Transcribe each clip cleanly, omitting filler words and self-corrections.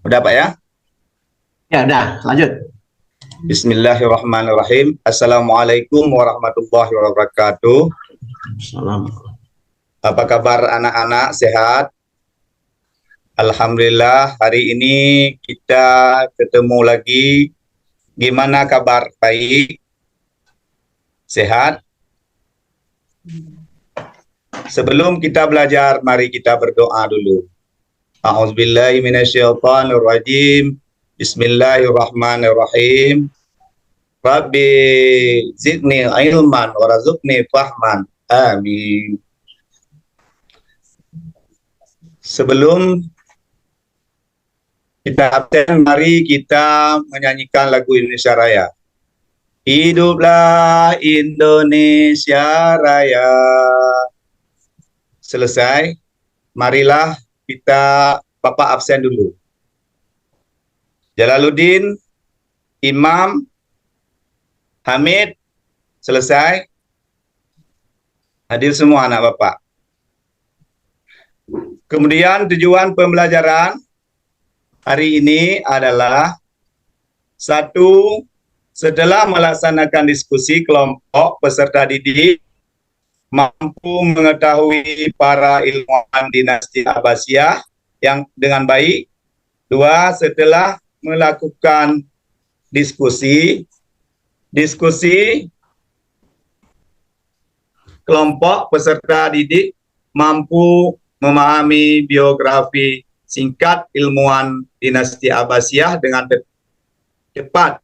Udah Pak ya? Ya, udah, lanjut. Bismillahirrahmanirrahim. Assalamualaikum warahmatullahi wabarakatuh. Salam. Apa kabar anak-anak? Sehat? Alhamdulillah, hari ini kita ketemu lagi. Gimana kabar? Baik? Sehat? Sebelum kita belajar, mari kita berdoa dulu. A'udzubillahi minasyaitonirrajim. Bismillahirrahmanirrahim. Rabbi zidni ilman warazukni fahman. Amin. Sebelum kita absen, mari kita menyanyikan lagu Indonesia Raya. Hiduplah Indonesia Raya. Selesai, marilah kita, Bapak absen dulu. Jalaluddin, Imam, Hamid, selesai. Hadir semua anak Bapak. Kemudian tujuan pembelajaran hari ini adalah satu, setelah melaksanakan diskusi kelompok peserta didik mampu mengetahui para ilmuwan dinasti Abbasiyah yang dengan baik. Dua, setelah melakukan diskusi kelompok peserta didik mampu memahami biografi singkat ilmuwan dinasti Abbasiyah dengan cepat.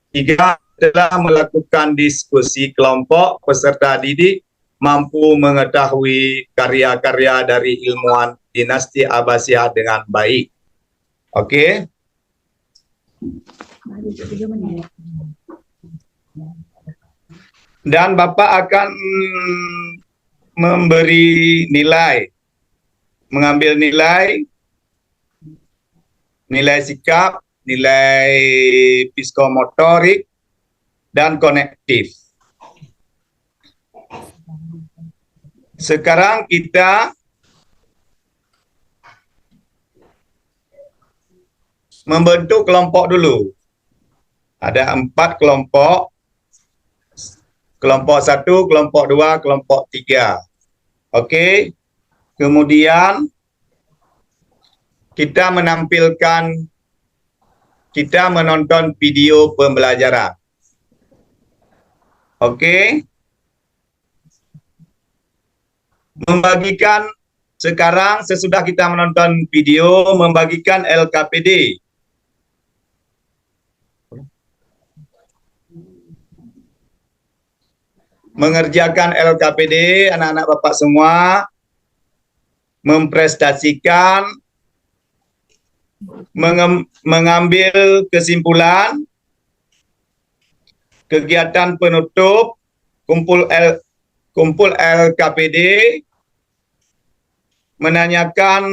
Tiga, setelah melakukan diskusi kelompok peserta didik mampu mengetahui karya-karya dari ilmuwan dinasti Abbasiyah dengan baik. Oke. Dan Bapak akan memberi nilai, mengambil nilai sikap, nilai psikomotorik, dan konektif. Sekarang kita membentuk kelompok dulu. Ada 4 kelompok. Kelompok 1, kelompok 2, kelompok 3. Oke. Kemudian kita menonton video pembelajaran. Oke. Membagikan sekarang sesudah kita menonton video, membagikan LKPD. Mengerjakan LKPD, anak-anak Bapak semua memprestasikan, mengambil kesimpulan, kegiatan penutup, kumpul LKPD, menanyakan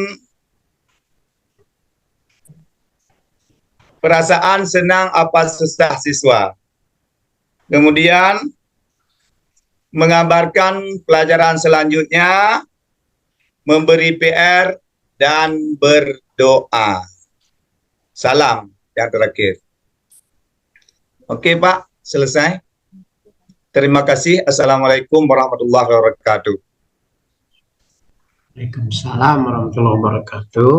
perasaan senang apa susah siswa. Kemudian mengabarkan pelajaran selanjutnya, memberi PR, dan berdoa. Salam yang terakhir. Oke Pak, selesai. Terima kasih. Assalamualaikum warahmatullahi wabarakatuh. Waalaikumsalam warahmatullahi wabarakatuh.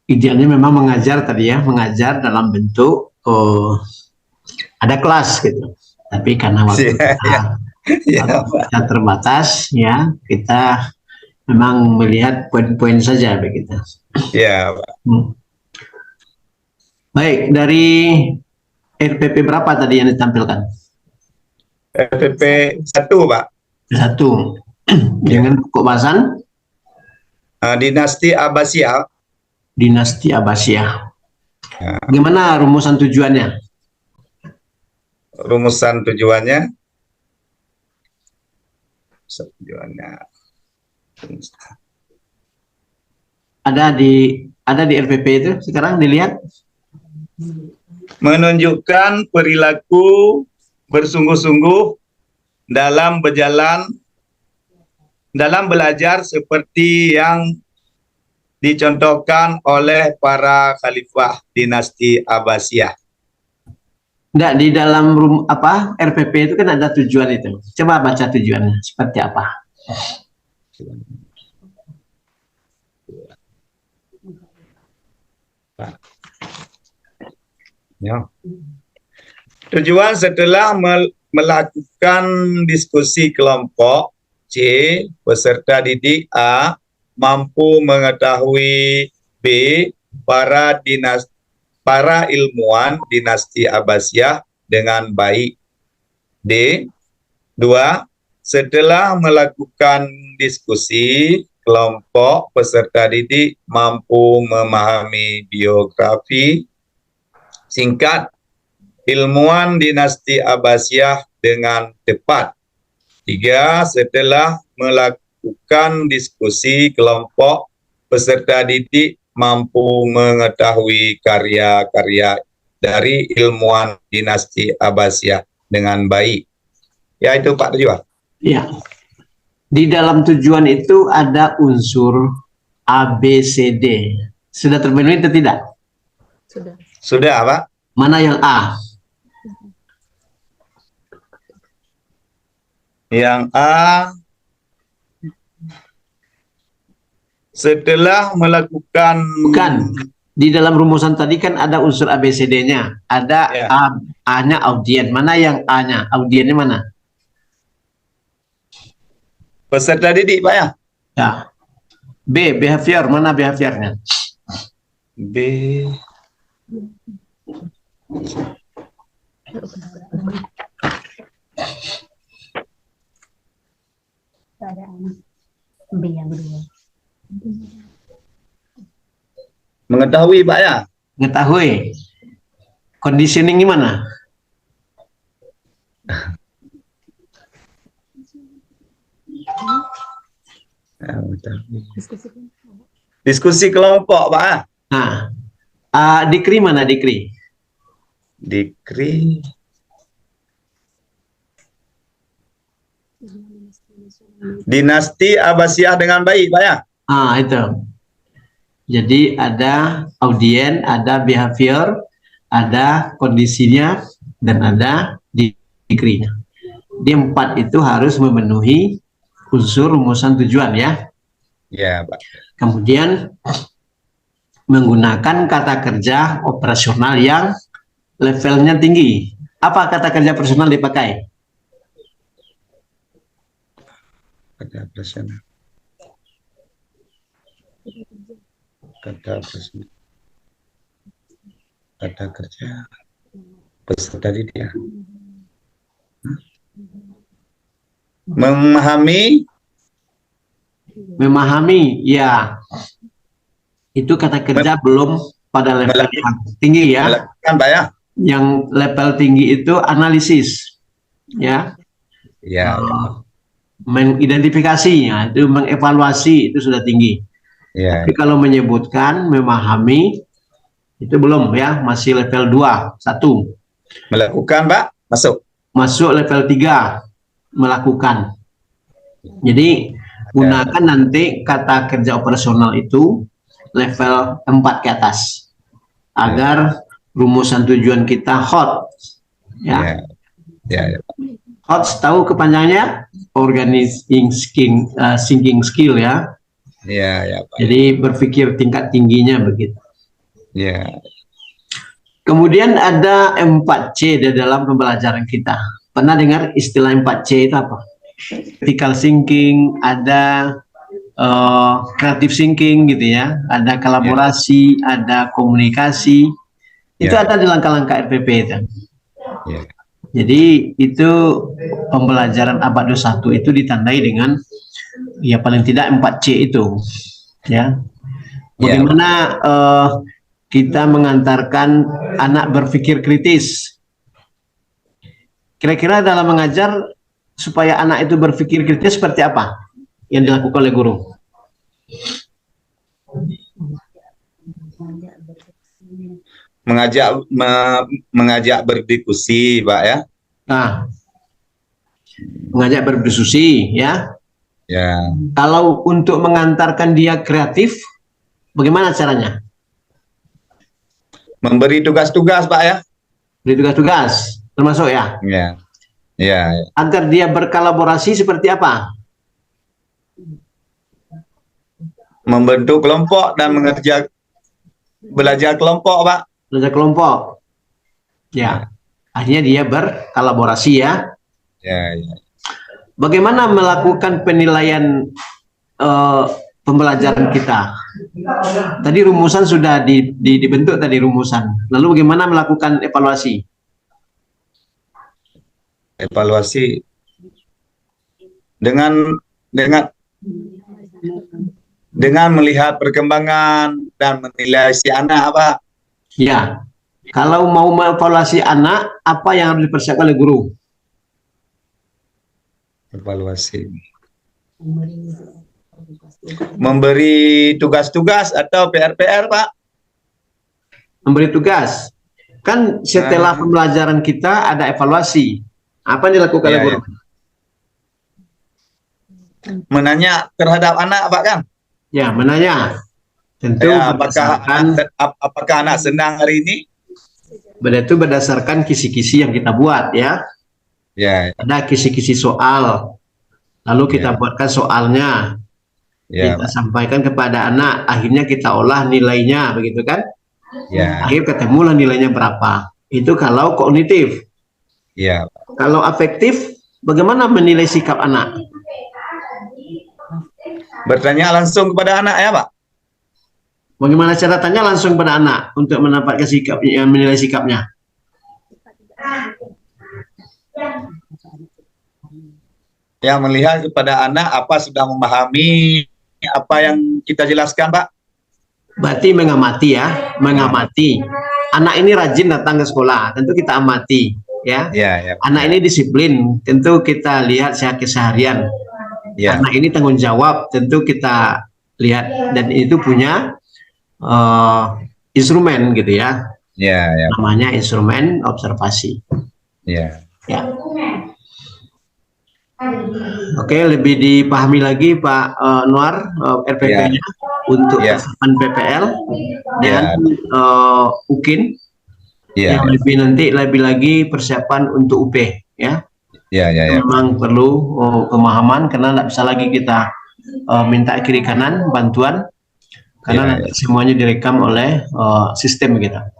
Idealnya memang mengajar tadi ya, mengajar dalam bentuk ada kelas gitu. Tapi karena waktu kita terbatas ya, kita memang melihat poin-poin saja begitu. Ya, Pak. Baik, dari RPP berapa tadi yang ditampilkan? RPP 1, Pak. 1. Dengan pokok bahasan Dinasti Abbasiyah. Dinasti Abbasiyah. Bagaimana rumusan tujuannya? Rumusan tujuannya. Ada di RPP itu sekarang dilihat. Menunjukkan perilaku bersungguh-sungguh dalam belajar seperti yang dicontohkan oleh para khalifah dinasti Abbasiyah? Enggak, di dalam RPP itu kan ada tujuan itu. Coba baca tujuannya seperti apa. Ya. Tujuan setelah melakukan diskusi kelompok, C. Peserta didik A mampu mengetahui B. Para ilmuwan dinasti Abbasiyah dengan baik. D. 2. Setelah melakukan diskusi kelompok, peserta didik mampu memahami biografi singkat ilmuwan dinasti Abbasiyah dengan tepat. 3. Setelah melakukan diskusi kelompok, peserta didik mampu mengetahui karya-karya dari ilmuwan dinasti Abbasiyah dengan baik. Ya, itu Pak tujuan. Ya. Di dalam tujuan itu ada unsur A, B, C, D. Sudah terpenuhi atau tidak? Sudah. Sudah, Pak. Mana yang A? Yang A, setelah melakukan... Bukan. Di dalam rumusan tadi kan ada unsur ABCD-nya. Ada Ya. A-nya audien. Mana yang A-nya? Audiennya mana? Peserta didik, Pak ya? Ya. B, behavior. Mana behaviornya? B. B yang kedua. Mengetahui, Pak ya? Mengetahui. Conditioning mana? Diskusi kelompok, Pak ya? Nah, Dikri mana Dikri? Dikri. Dinasti Abbasiyah dengan baik, Pak ya? Itu. Jadi ada audien, ada behavior, ada kondisinya, dan ada dikrinya. Di 4 itu harus memenuhi unsur rumusan tujuan ya. Ya, Pak. Kemudian menggunakan kata kerja operasional yang levelnya tinggi. Apa kata kerja operasional dipakai? Kata operasional. Kata operasional. Kata kerja. Peserta didik ya. Memahami, ya. Itu kata kerja belum pada level yang tinggi ya. Melakukan, Pak ya? Yang level tinggi itu analisis, ya. Ya. Mengidentifikasinya, itu mengevaluasi, itu sudah tinggi. Ya. Tapi kalau menyebutkan, memahami, itu belum ya, masih level 2, 1. Melakukan, Pak? Masuk. Masuk level 3, melakukan. Jadi gunakan nanti kata kerja operasional itu level 4 ke atas agar rumusan tujuan kita hot ya. Ya. Hot tahu kepanjangannya organizing thinking skill ya. Ya, Pak. Jadi berpikir tingkat tingginya begitu. Ya. Kemudian ada 4C di dalam pembelajaran kita. Pernah dengar istilah 4C itu apa? Critical thinking, ada creative thinking gitu ya, ada kolaborasi, ada komunikasi. Itu ada di langkah-langkah RPP itu. Ya. Jadi itu pembelajaran abad 21 itu ditandai dengan ya paling tidak 4C itu ya. Bagaimana kita mengantarkan anak berpikir kritis. Kira-kira dalam mengajar supaya anak itu berpikir kritis seperti apa yang dilakukan oleh guru? Mengajak berdiskusi, Pak ya. Nah, mengajak berdiskusi ya. Ya. Kalau untuk mengantarkan dia kreatif, Bagaimana caranya? Memberi tugas-tugas, Pak ya. Beri tugas-tugas, termasuk ya. Ya, ya, ya. Agar dia berkolaborasi seperti apa? Membentuk kelompok dan belajar kelompok, Pak. Belajar kelompok. Ya, akhirnya dia berkolaborasi ya. Ya, ya. Bagaimana melakukan penilaian pembelajaran kita? Tadi rumusan sudah dibentuk tadi rumusan. Lalu bagaimana melakukan evaluasi? Evaluasi dengan melihat perkembangan dan menilai si anak, Pak. Ya, kalau mau mengevaluasi anak, apa yang harus dipersiapkan oleh guru? Evaluasi. Memberi tugas-tugas atau PR-PR, Pak. Memberi tugas. Kan setelah pembelajaran kita ada evaluasi. Apa yang dilakukan oleh Ya, guru? ya. Menanya terhadap anak, Pak, kan? Ya, menanya. Tentu Ya, apakah anak senang hari ini? berdasarkan kisi-kisi yang kita buat ya. Ya, Ada kisi-kisi soal. Lalu kita buatkan soalnya. ya, Kita sampaikan kepada anak, akhirnya kita olah nilainya, begitu kan? ya, Akhir ketemulah nilainya berapa. Itu kalau kognitif. ya. Kalau afektif, bagaimana menilai sikap anak? Bertanya langsung kepada anak ya, Pak. Bagaimana cara tanya langsung pada anak untuk mendapatkan sikapnya, menilai sikapnya? Ya, melihat kepada anak apa sudah memahami apa yang kita jelaskan, Pak. Berarti mengamati ya, mengamati. Anak ini rajin datang ke sekolah, tentu kita amati ya. Ya, ya. Anak ini disiplin, tentu kita lihat keseharian. Ya, Anak ini tanggung jawab, tentu kita lihat, dan itu punya instrumen gitu ya. ya, ya, Namanya instrumen observasi. ya. Ya. Oke, lebih dipahami lagi Pak Anwar, RPP-nya untuk Ya. persiapan PPL dan UKIN. Ya, Yang lebih lagi persiapan untuk UP ya. ya, ya, ya. Memang perlu pemahaman karena tidak bisa lagi kita minta kiri kanan bantuan karena nanti semuanya direkam oleh sistem kita.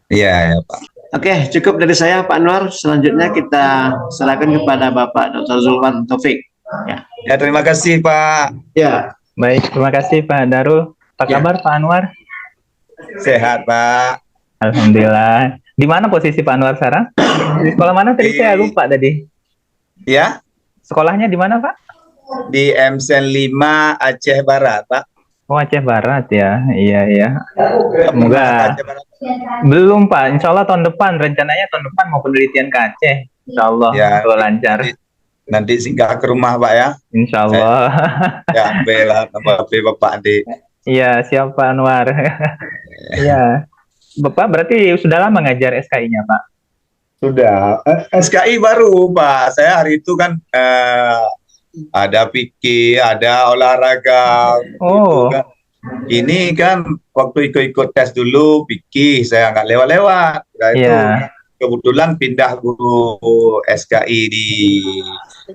Iya, ya, Pak. Oke, cukup dari saya Pak Anwar. Selanjutnya kita serahkan kepada Bapak Dr. Zulfan Taufik. Ya. Ya, terima kasih, Pak. Ya. Baik, terima kasih Pak Darul. Apa kabar Pak Anwar? Sehat, Pak. Alhamdulillah. Di mana posisi Pak Anwar sekarang? Di sekolah mana tadi? Saya lupa tadi. Ya, Sekolahnya di mana, Pak? di MSN 5 Aceh Barat, Pak. Oh, Aceh Barat ya. Iya, iya. Semoga Semoga. Belum, Pak. Insya Allah tahun depan. Rencananya tahun depan mau penelitian ke Aceh. Insya Allah, Ya, kalau lancar. nanti singgah ke rumah, Pak ya. Insya Allah. Ya, ambil lah nama Bapak nanti. Iya, siap Pak Anwar. Iya. Bapak berarti sudah lama ngajar SKI-nya, Pak? Sudah. SKI baru, Pak. Saya hari itu kan ada fikih, ada olahraga. Oh. Gitu kan. Ini kan waktu ikut-ikut tes dulu fikih, saya nggak lewat-lewat. Nah, itu Iya. kebetulan pindah guru SKI di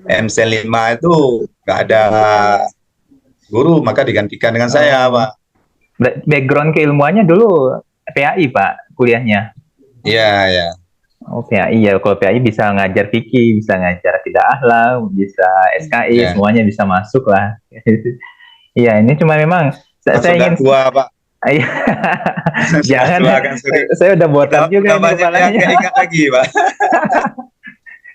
MSN 5 itu nggak ada guru, maka digantikan dengan saya, Pak. Background keilmuannya dulu PAI, Pak, kuliahnya. Iya, ya. Oh, PAI ya. Kalau PAI bisa ngajar fikih, bisa ngajar akidah akhlak, bisa SKI, Ya. semuanya bisa masuk lah. Iya, ini cuma memang saya Sudah ingin tua, Pak. Iya. Jangan, Tua kan, sudah. saya udah botak juga ini banyak yang kepalanya. nggak ingat lagi, Pak.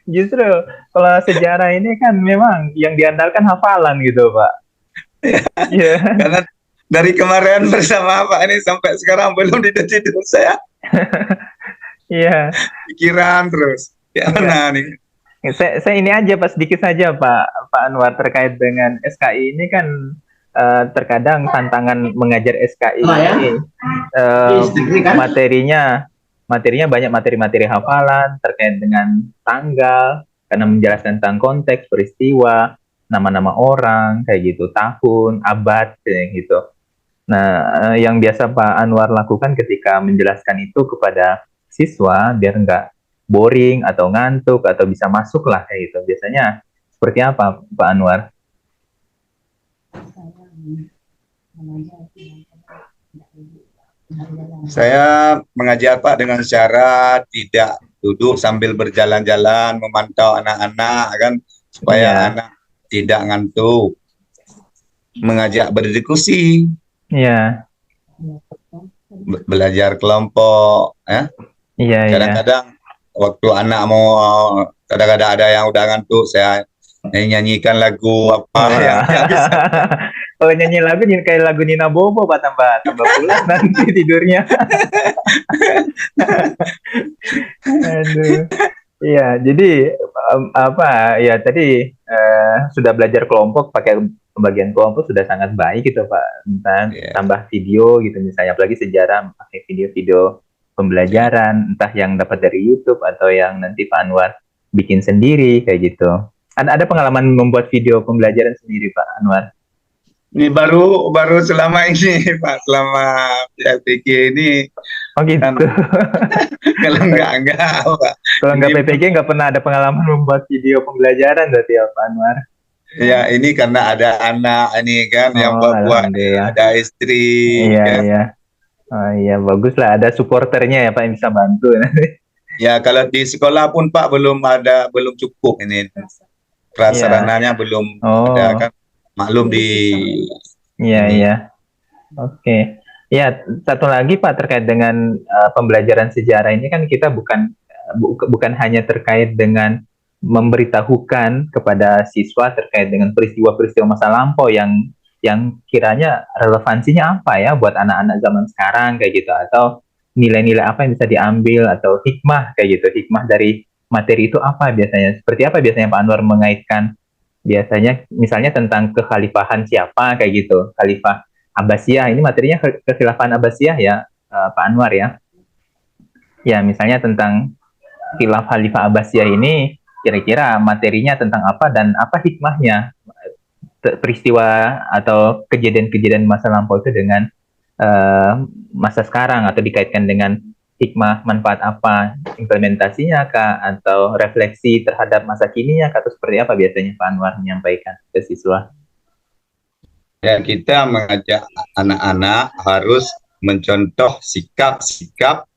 Justru kalau sejarah ini kan memang yang diandalkan hafalan gitu, Pak. Iya. Karena dari kemarin bersama Pak ini sampai sekarang belum tidur saya. Iya. Pikiran terus. Ya mana nih? Saya ini aja Pak, sedikit saja Pak Anwar terkait dengan SKI ini kan terkadang tantangan mengajar SKI ini materinya banyak materi-materi hafalan terkait dengan tanggal karena menjelaskan tentang konteks peristiwa, nama-nama orang kayak gitu, tahun, abad kayak gitu. Nah, yang biasa Pak Anwar lakukan ketika menjelaskan itu kepada siswa biar nggak boring atau ngantuk atau bisa masuk lah kayak gitu. Biasanya seperti apa Pak Anwar? Saya mengajar Pak dengan cara tidak duduk sambil berjalan-jalan memantau anak-anak kan supaya Iya, anak tidak ngantuk. Mengajak berdiskusi, iya, belajar kelompok, ya. iya, iya. Kadang-kadang waktu anak mau kadang-kadang ada yang udah ngantuk, saya nyanyikan lagu apa yang Wah. bisa. Kalau nyanyi lagu kayak lagu Nina Bobo Pak, tambah tambah pulas nanti tidurnya. Aduh. Iya, jadi apa ya tadi sudah belajar kelompok pakai pembagian kelompok sudah sangat baik gitu Pak. Entah Ya, tambah video gitu misalnya, apalagi sejarah pakai video-video pembelajaran, entah yang dapat dari YouTube atau yang nanti Pak Anwar bikin sendiri kayak gitu. Ada pengalaman membuat video pembelajaran sendiri Pak Anwar? ini baru selama ini Pak, selama PPK ini Oh gitu. kan kalau enggak Pak. Kalau nggak Ini PPG nggak pernah ada pengalaman membuat video pembelajaran berarti ya Pak Anwar? ya ini karena ada anak ini kan yang Oh, buat alhamdulillah. ada istri Iya, kan. iya. Oh iya, bagus lah. Ada supporternya ya Pak yang bisa bantu. Ya kalau di sekolah pun Pak belum cukup ini Iya. prasarananya belum ada Oh, kan. Maklum di iya, ini. iya. Oke. Ya, satu lagi Pak terkait dengan pembelajaran sejarah ini kan kita bukan hanya terkait dengan memberitahukan kepada siswa terkait dengan peristiwa-peristiwa masa lampau yang kiranya relevansinya apa ya buat anak-anak zaman sekarang kayak gitu, atau nilai-nilai apa yang bisa diambil atau hikmah kayak gitu. Hikmah dari materi itu apa biasanya? Seperti apa biasanya Pak Anwar mengaitkan biasanya misalnya tentang kekhalifahan siapa kayak gitu, Khalifah Abbasiyah, ini materinya kekhilafan Abbasiyah ya Pak Anwar ya. Ya misalnya tentang khilaf Khalifah Abbasiyah ini kira-kira materinya tentang apa dan apa hikmahnya peristiwa atau kejadian-kejadian masa lampau itu dengan eh, masa sekarang, atau dikaitkan dengan hikmah manfaat apa implementasinya kah, atau refleksi terhadap masa kini atau seperti apa biasanya Pak Anwar menyampaikan ke siswa? Ya kita mengajak anak-anak harus mencontoh sikap-sikap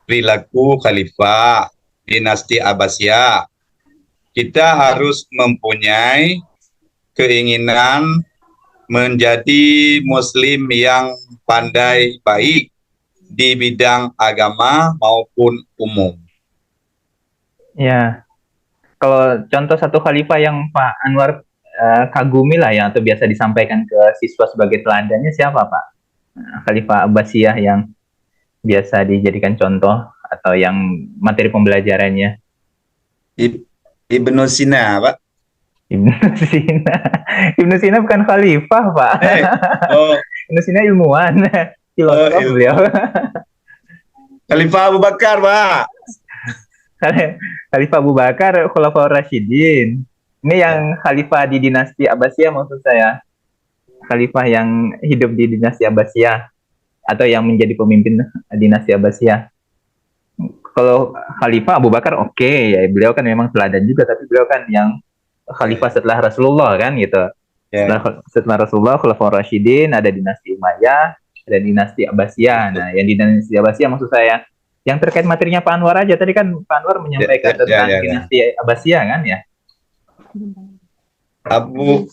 perilaku khalifah dinasti Abbasiyah. Kita harus mempunyai keinginan menjadi muslim yang pandai baik di bidang agama maupun umum. Ya, kalau contoh satu khalifah yang Pak Anwar kagumi lah ya, atau biasa disampaikan ke siswa sebagai teladannya siapa Pak? Khalifah Abbasiyah yang biasa dijadikan contoh atau yang materi pembelajarannya. Ibnu Sina, Pak. Ibnu Sina. Ibnu Sina bukan khalifah, Pak. Oh, Ibnu Sina ilmuwan, filosof beliau. Khalifah Abu Bakar, Pak. Khalifah Abu Bakar, Khulafaur Rasyidin. Ini yang khalifah di dinasti Abbasiyah maksud saya. Khalifah yang hidup di dinasti Abbasiyah atau yang menjadi pemimpin dinasti Abbasiyah. Kalau Khalifah Abu Bakar oke, ya beliau kan memang teladan juga, tapi beliau kan yang khalifah setelah Rasulullah kan gitu. Setelah Rasulullah, Khulafaur Rasyidin, ada dinasti Umayyah, ada dinasti Abbasiyah. Nah, yang di dinasti Abbasiyah maksud saya yang terkait materinya Pak Anwar aja. Tadi kan Pak Anwar menyampaikan tentang dinasti Abbasiyah kan ya. Abu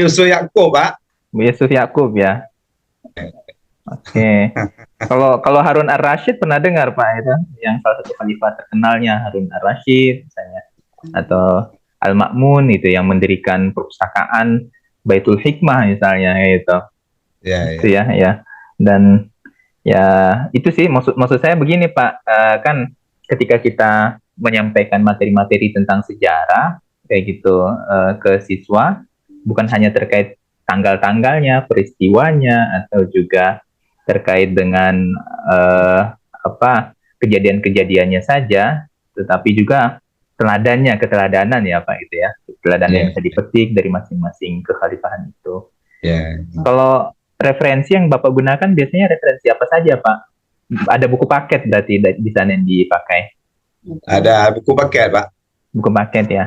Yusuf Yakub, Pak. Bu Yusuf Yakub ya. Oke. Kalau Harun Ar-Rasyid pernah dengar Pak itu, yang salah satu khalifah terkenalnya Harun Ar-Rasyid misalnya, atau Al-Ma'mun itu yang mendirikan perpustakaan Baitul Hikmah misalnya gitu. Itu ya. Dan ya itu sih maksud saya begini Pak, kan ketika kita menyampaikan materi-materi tentang sejarah kayak gitu ke siswa, bukan hanya terkait tanggal-tanggalnya, peristiwanya, atau juga terkait dengan kejadian-kejadiannya saja, tetapi juga keteladanan ya Pak itu ya, keteladanan yang bisa dipetik dari masing-masing kekhalifahan itu. Kalau referensi yang Bapak gunakan biasanya referensi apa saja, Pak? Ada buku paket berarti di sana yang dipakai. Ada buku paket, Pak. Buku paket ya.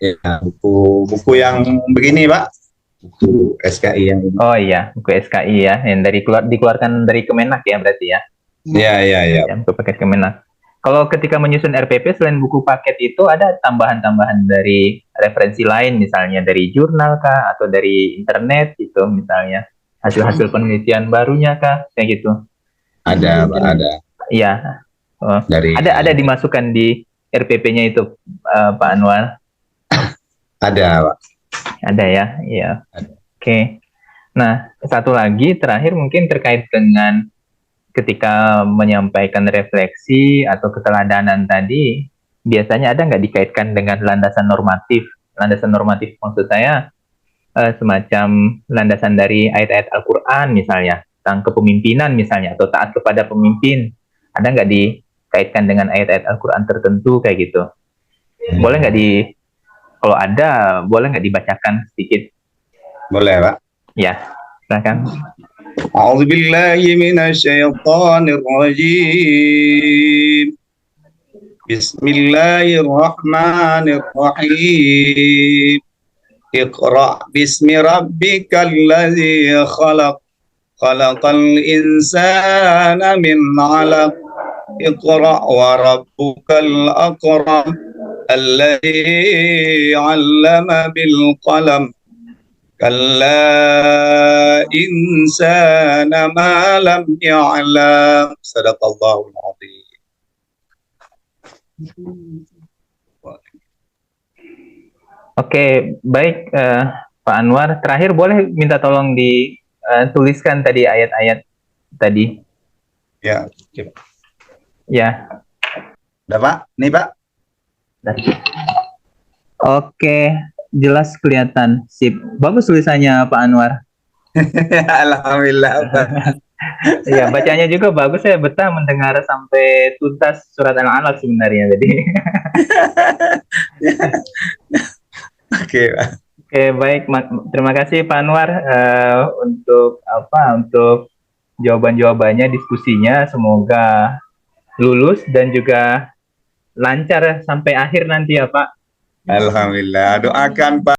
Ya, buku yang begini, Pak. Buku SKI yang ini. Oh iya, buku SKI ya, yang dikeluarkan dari Kemenak ya berarti ya. Iya, iya, iya. Ya, buku paket Kemenak. Kalau ketika menyusun RPP selain buku paket itu ada tambahan-tambahan dari referensi lain, misalnya dari jurnal kah atau dari internet gitu, misalnya hasil-hasil penelitian barunya kah, kayak gitu. Ada, Pak, ada. Iya. Oh, Dari ada dimasukkan di RPP-nya itu, Pak Anwar. Ada, Pak. Ada ya, iya. Ada. Oke. Nah, satu lagi terakhir mungkin terkait dengan ketika menyampaikan refleksi atau keteladanan tadi, biasanya ada nggak dikaitkan dengan landasan normatif? Landasan normatif maksud saya semacam landasan dari ayat-ayat Al-Quran misalnya, tentang kepemimpinan misalnya, atau taat kepada pemimpin. Ada nggak dikaitkan dengan ayat-ayat Al-Quran tertentu kayak gitu? Boleh nggak kalau ada, boleh nggak dibacakan sedikit? Boleh, Pak. Ya, silakan. أعوذ بالله من الشيطان الرجيم بسم الله الرحمن الرحيم اقرأ باسم ربك الذي خلق خلق الإنسان من علق اقرأ وربك الأكرم الذي علم بالقلم كلا إنسان ما لم يعلم صدق الله العظيم. Oke, baik Pak Anwar. Terakhir boleh minta tolong dituliskan tadi ayat-ayat tadi. Ya, oke. Ya. Udah, Pak? Nih, Pak. Oke, jelas kelihatan. Sip. Bagus tulisannya Pak Anwar. Alhamdulillah, Pak. Iya, bacanya juga bagus. Saya betah mendengar sampai tuntas surat Al-Alaq sebenarnya tadi. Oke, Pak. Oke, baik. Terima kasih Pak Anwar untuk jawaban-jawabannya, diskusinya. Semoga lulus dan juga lancar sampai akhir nanti ya Pak. Alhamdulillah. Doakan, Pak.